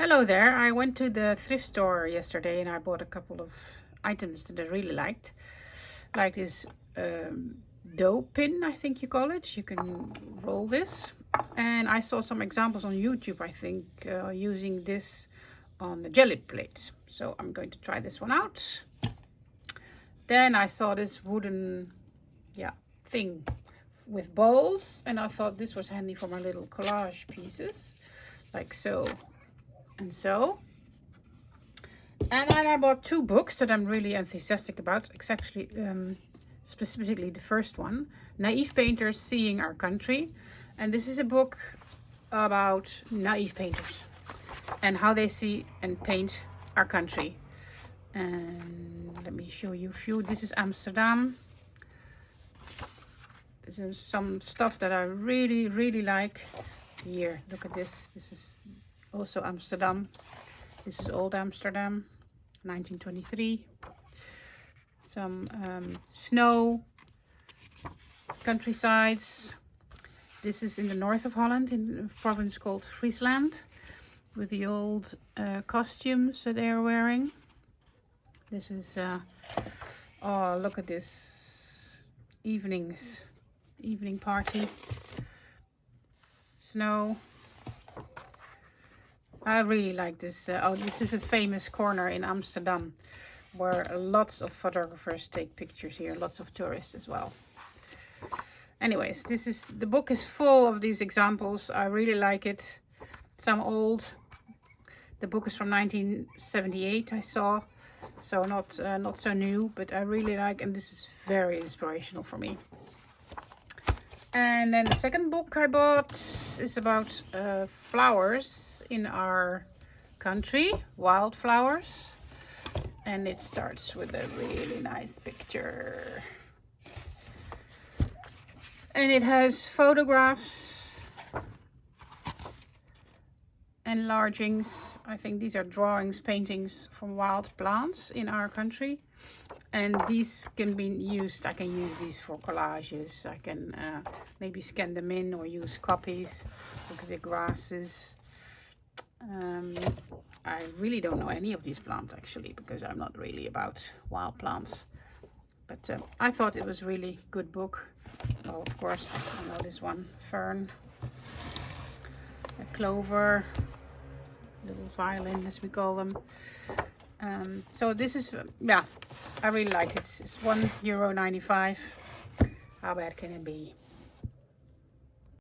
Hello there. I went to the thrift store yesterday and I bought a couple of items that I really liked. Like this dough pin, I think you call it. You can roll this. And I saw some examples on YouTube, I think, using this on the jelly plates. So I'm going to try this one out. Then I saw this wooden thing with bowls, and I thought this was handy for my little collage pieces, like so and so. And then I bought two books that I'm really enthusiastic about, specifically the first one, Naïve Painters Seeing Our Country. And this is a book about naive painters and how they see and paint our country. And let me show you a few. This is Amsterdam. This is some stuff that I really like. Here, look at this. This is also Amsterdam. This is old Amsterdam, 1923. Some snow, countrysides. This is in the north of Holland, in a province called Friesland, with the old costumes that they are wearing. This is, oh, look at this. Evening party. Snow. I really like this. Oh, this is a famous corner in Amsterdam where lots of photographers take pictures here. Lots of tourists as well. Anyways, the book is full of these examples. I really like it. Some old. The book is from 1978, I saw. So not so new, but I really like, and this is very inspirational for me. And then the second book I bought is about flowers in our country, wildflowers. And it starts with a really nice picture. And it has photographs, enlargings. I think these are drawings, paintings from wild plants in our country. And these can be used, I can use these for collages. I can maybe scan them in or use copies. Look at the grasses. I really don't know any of these plants actually, because I'm not really about wild plants. But I thought it was a really good book. Oh, of course, I know this one. Fern, a clover, little violin as we call them. So this is, yeah, I really like it. It's €1.95. How bad can it be?